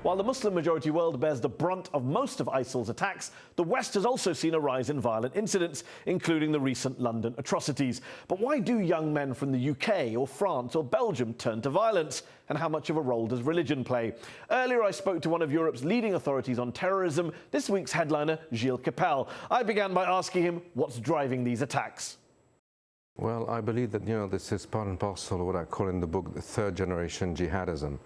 While the Muslim-majority world bears the brunt of most of ISIL's attacks, the West has also seen a rise in violent incidents, including the recent London atrocities. But why do young men from the UK or France or Belgium turn to violence? And how much of a role does religion play? Earlier, I spoke to one of Europe's leading authorities on terrorism, this week's headliner, Gilles Kepel. I began by asking him what's driving these attacks. Well, I believe that, this is part and parcel of what I call in the book the third generation jihadism.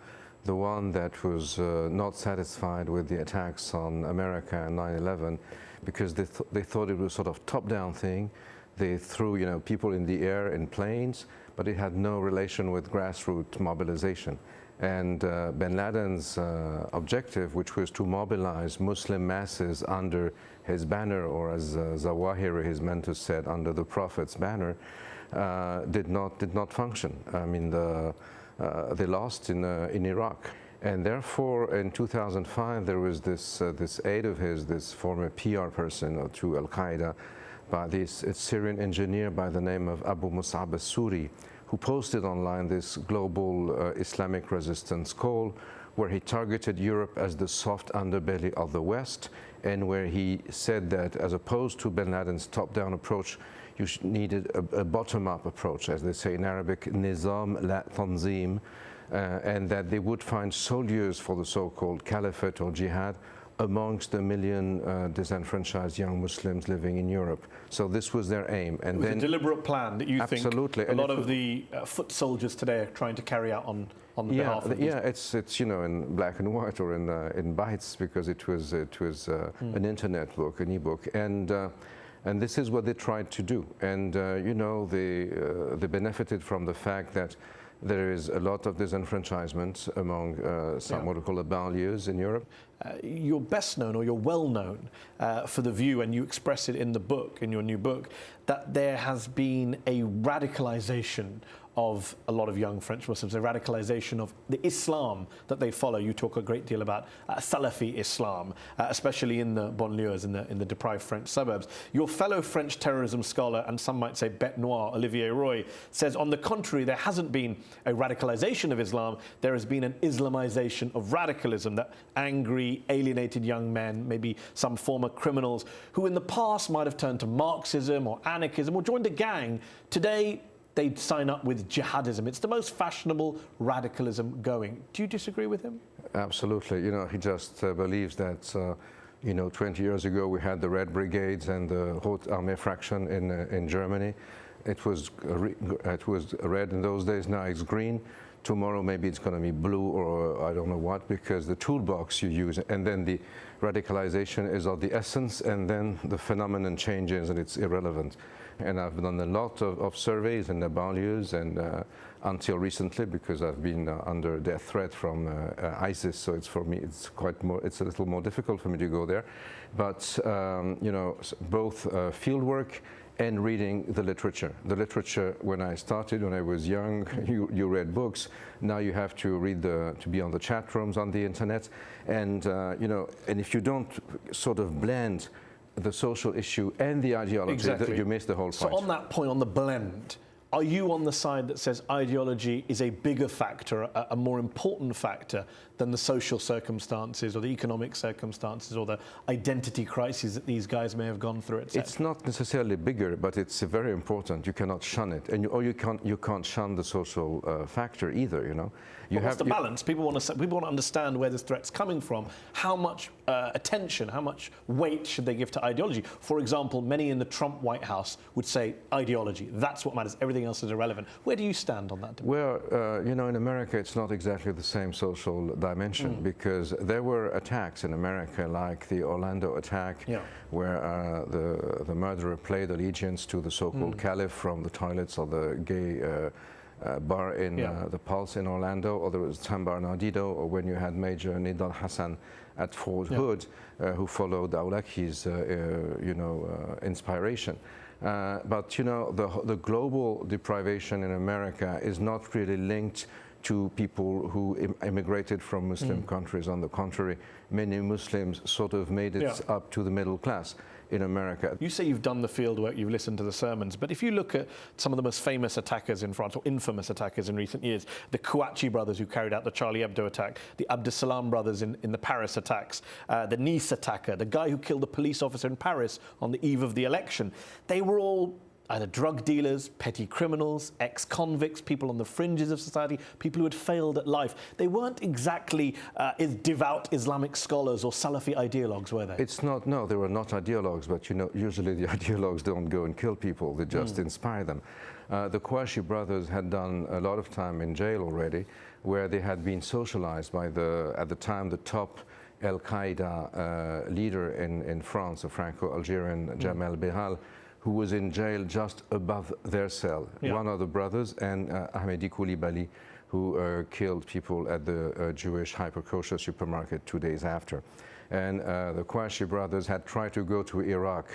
The one that was not satisfied with the attacks on America and 9/11 because they thought it was sort of top-down thing. They threw, people in the air in planes, but it had no relation with grassroots mobilization. And bin Laden's objective, which was to mobilize Muslim masses under his banner, or as Zawahiri, his mentor, said, under the Prophet's banner, did not function. I mean, they lost in Iraq. And therefore, in 2005, there was this aide of his, this former PR person to Al-Qaeda, by this Syrian engineer by the name of Abu Mus'ab al-Suri, who posted online this global Islamic resistance call, where he targeted Europe as the soft underbelly of the West, and where he said that as opposed to bin Laden's top-down approach, you needed a bottom-up approach, as they say in Arabic, nizam la tanzim, and that they would find soldiers for the so-called caliphate or jihad amongst the million disenfranchised young Muslims living in Europe. So this was their aim. And it was a deliberate plan that you absolutely. think a lot of the foot soldiers today are trying to carry out on behalf of it's in black and white or in bytes, because it was an internet book, an e-book, and this is what they tried to do. And they benefited from the fact that there is a lot of disenfranchisement among some what we call the banlieues in Europe. You're best known, or you're well known for the view, and you express it in the book, in your new book, that there has been a radicalization of a lot of young French Muslims, a radicalization of the Islam that they follow. You talk a great deal about Salafi Islam, especially in the banlieues, in the deprived French suburbs. Your fellow French terrorism scholar, and some might say bête noire, Olivier Roy, says, on the contrary, there hasn't been a radicalization of Islam, there has been an Islamization of radicalism, that angry, alienated young men, maybe some former criminals, who in the past might have turned to Marxism or anarchism or joined a gang, today they'd sign up with jihadism. It's the most fashionable radicalism going. Do you disagree with him? Absolutely. He just believes that, 20 years ago we had the Red Brigades and the Haute Armée fraction in Germany. It was red in those days, now it's green. Tomorrow maybe it's going to be blue, or I don't know what, because the toolbox you use, and then the radicalization is of the essence, and then the phenomenon changes and it's irrelevant. And I've done a lot of surveys in the banlieues, and until recently, because I've been under death threat from ISIS, so it's, for me, it's a little more difficult for me to go there. But both fieldwork and reading the literature. The literature, when I started, when I was young, you read books. Now you have to read to be on the chat rooms on the internet, and and if you don't sort of blend the social issue and the ideology, you miss the whole point. So on that point, on the blend, are you on the side that says ideology is a bigger factor, a more important factor than the social circumstances or the economic circumstances or the identity crises that these guys may have gone through, etc.? It's not necessarily bigger, but it's very important. You cannot shun it, and you can't shun the social factor either. What's the balance? People want to understand where this threat's coming from. How much attention, how much weight should they give to ideology? For example, many in the Trump White House would say ideology. That's what matters. Everything else is irrelevant. Where do you stand on that debate? Well, in America, it's not exactly the same social dimension, because there were attacks in America, like the Orlando attack, where the murderer played allegiance to the so-called caliph from the toilets of the gay bar in the Pulse in Orlando, or there was San Bernardino, or when you had Major Nidal Hassan at Fort Hood, who followed Awlaki's, inspiration. But the global deprivation in America is not really linked to people who immigrated from Muslim countries. On the contrary, many Muslims sort of made it up to the middle class. in America. You say you've done the field work, you've listened to the sermons, but if you look at some of the most famous attackers in France, or infamous attackers in recent years, the Kouachi brothers who carried out the Charlie Hebdo attack, the Abdeslam brothers in the Paris attacks, the Nice attacker, the guy who killed the police officer in Paris on the eve of the election, they were all either drug dealers, petty criminals, ex-convicts, people on the fringes of society, people who had failed at life. They weren't exactly devout Islamic scholars or Salafi ideologues, were they? It's not, no, they were not ideologues, but you know, usually the ideologues don't go and kill people, they just inspire them. The Kouachi brothers had done a lot of time in jail already, where they had been socialized by at the time, the top Al-Qaeda leader in France, a Franco-Algerian Jamel Behal, who was in jail just above their cell. Yeah. One of the brothers, and Ahmedi Koulibaly, who killed people at the Jewish hyper-kosher supermarket 2 days after. And the Kouachi brothers had tried to go to Iraq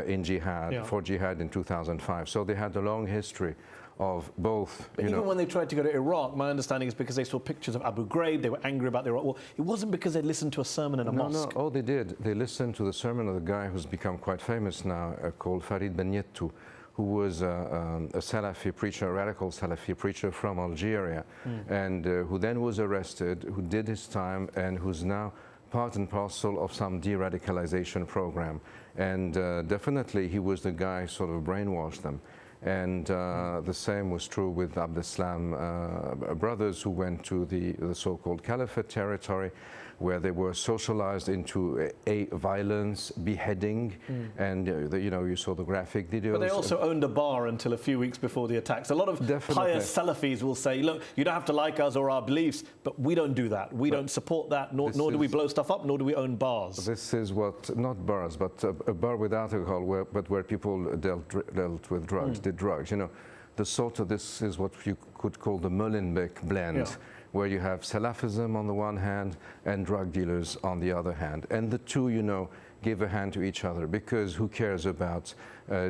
in jihad, for jihad in 2005. So they had a long history of both. But even when they tried to go to Iraq, my understanding is because they saw pictures of Abu Ghraib, they were angry about the Iraq war. It wasn't because they listened to a sermon in a mosque. No, they did. They listened to the sermon of the guy who's become quite famous now, called Farid Benyettou, who was a Salafi preacher, a radical Salafi preacher from Algeria, and who then was arrested, who did his time, and who's now part and parcel of some de-radicalization program. And definitely he was the guy who sort of brainwashed them. And the same was true with Abdeslam brothers, who went to the so-called Caliphate territory, where they were socialized into a violence, beheading, and you know, you saw the graphic videos. But they also owned a bar until a few weeks before the attacks. A lot of pious Salafis will say, look, you don't have to like us or our beliefs, but we don't do that. We don't support that, nor do we blow stuff up, nor do we own bars. This is what, not bars, but a bar with alcohol, but where people dealt with drugs, did drugs. You know, the sort of, this is what you could call the Molenbeek blend, where you have Salafism on the one hand and drug dealers on the other hand. And the two, you know, give a hand to each other, because who cares about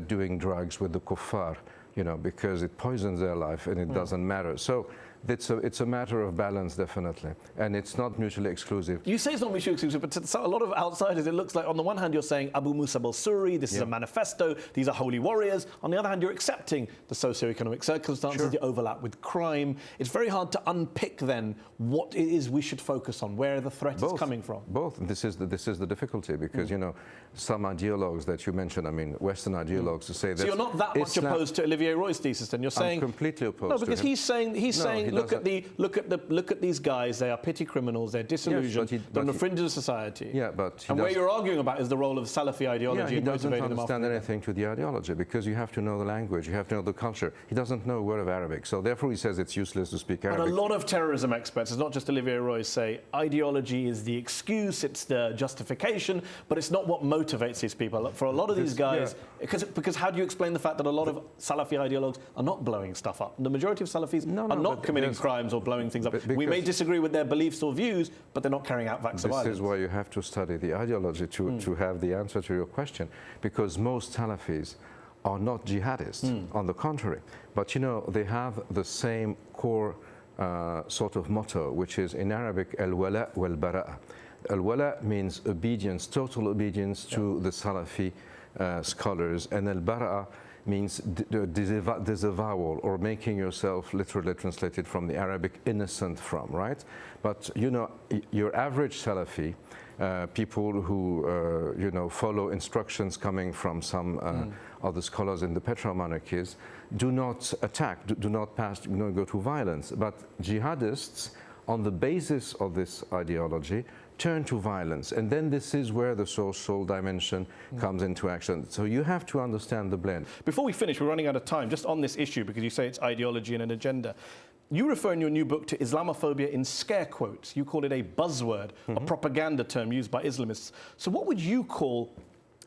doing drugs with the kuffar, you know, because it poisons their life and it doesn't matter. So it's a matter of balance, definitely, and it's not mutually exclusive. You say it's not mutually exclusive, but to a lot of outsiders, it looks like on the one hand you're saying Abu Musa al-Suri, this is a manifesto, these are holy warriors. On the other hand, you're accepting the socio-economic circumstances, the overlap with crime. It's very hard to unpick then what it is we should focus on, where the threat is coming from. Both. This is the difficulty, because you know, some ideologues that you mentioned, I mean, Western ideologues, to say that. So you're not that much opposed to Olivier Roy's thesis, then? You're saying I'm completely opposed. No, because to him. he's saying look at these guys. They are petty criminals. They're disillusioned. They're on the fringes of society. Yeah, but where you're arguing about is the role of Salafi ideology. He doesn't motivating understand them anything to the ideology, because you have to know the language, you have to know the culture. He doesn't know a word of Arabic, so therefore he says it's useless to speak Arabic. But a lot of terrorism experts, it's not just Olivier Roy, say ideology is the excuse, it's the justification, but it's not what motivates these people. For a lot of these guys, because how do you explain the fact that a lot of Salafi ideologues are not blowing stuff up? The majority of Salafis are not committing crimes or blowing things up. We may disagree with their beliefs or views, but they're not carrying out acts of violence. This is why you have to study the ideology to have the answer to your question, because most Salafis are not jihadists, on the contrary. But you know, they have the same core sort of motto, which is in Arabic, al-wala wal-bara'a. Al-wala means obedience, total obedience to the Salafi scholars, and al-bara'a means disavowal, or making yourself, literally translated from the Arabic, innocent from, right? But you know, your average Salafi, people who you know, follow instructions coming from some of the scholars in the petromonarchies, do not attack, do not go to violence. But jihadists, on the basis of this ideology, turn to violence, and then this is where the social dimension comes into action. So you have to understand the blend. Before we finish, we're running out of time, just on this issue, because you say it's ideology and an agenda. You refer in your new book to Islamophobia in scare quotes. You call it a buzzword, a propaganda term used by Islamists. So what would you call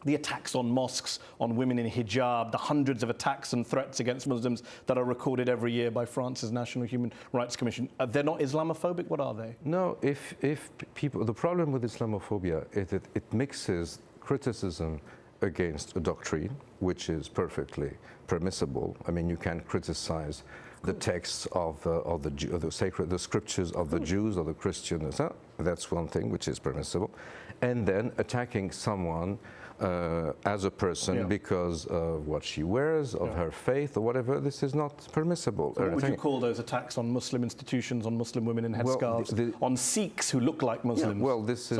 the attacks on mosques, on women in hijab, the hundreds of attacks and threats against Muslims that are recorded every year by France's National Human Rights Commission? They're not Islamophobic? What are they? No, if people, the problem with Islamophobia is that it mixes criticism against a doctrine, which is perfectly permissible. I mean, you can criticize the texts of the scriptures of the Jews or the Christians. That's one thing which is permissible. And then attacking someone as a person because of what she wears, of her faith, or whatever. This is not permissible. So what would you call those attacks on Muslim institutions, on Muslim women in headscarves, on Sikhs who look like Muslims? Yeah, well, this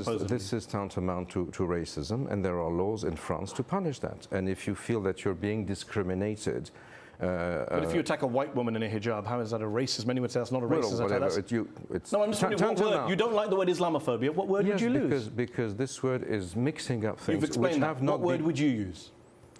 is tantamount to racism, and there are laws in France to punish that. And if you feel that you're being discriminated, but if you attack a white woman in a hijab, how is that a racist? Many would say that's not a racist attack. No, I'm just wondering what word. You don't like the word Islamophobia. What word would you use? Because this word is mixing up things. You've explained that. What word would you use?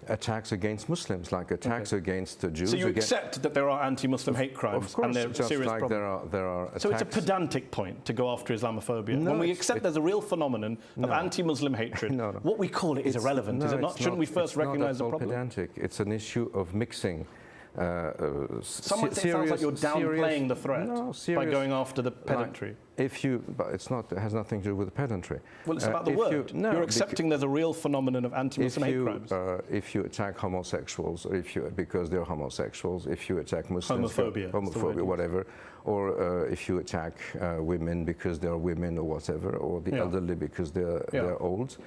Attacks against Muslims, like attacks against the Jews. So you accept that there are anti-Muslim hate crimes, of course, and they're just serious like problems. there are attacks. So it's a pedantic point to go after Islamophobia. No, when we accept there's a real phenomenon of anti-Muslim hatred, what we call it is irrelevant, is it not? Shouldn't we first recognise the problem? It's not pedantic. It's an issue of mixing. Some might say it sounds like you're downplaying the threat by going after the pedantry. But it has nothing to do with the pedantry. Well, it's about the word. You're accepting there's a real phenomenon of anti-Muslim hate crimes. If you attack homosexuals, or because they're homosexuals, if you attack Muslims, homophobia, whatever, or if you attack women because they're women or whatever, or the elderly because they're old.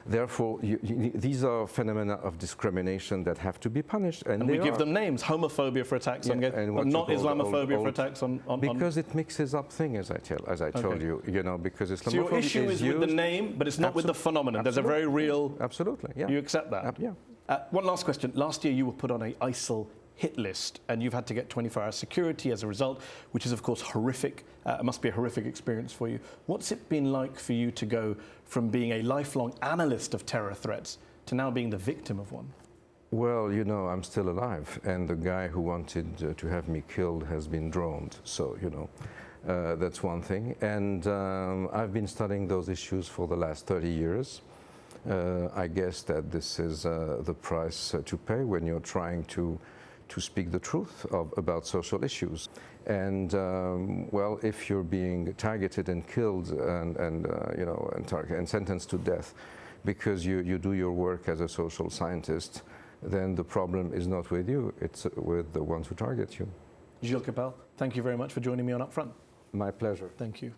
Therefore, these are phenomena of discrimination that have to be punished. And we give them names: homophobia for attacks on gays, not Islamophobia for attacks on. Because it mixes up things, as I told you. You know, because Islamophobia so your issue is with the name, but it's not with the phenomenon. There's a very real. Absolutely. Yeah. You accept that. One last question. Last year, you were put on a ISIL hit list, and you've had to get 24-hour security as a result, which is of course horrific. It must be a horrific experience for you. What's it been like for you to go from being a lifelong analyst of terror threats to now being the victim of one? Well, you know, I'm still alive, and the guy who wanted to have me killed has been drowned. So, you know, that's one thing. And I've been studying those issues for the last 30 years. I guess that this is the price to pay when you're trying to speak the truth about social issues. And well, if you're being targeted and killed and sentenced to death because you do your work as a social scientist, then the problem is not with you, it's with the ones who target you. Gilles Kepel, thank you very much for joining me on Upfront. My pleasure. Thank you.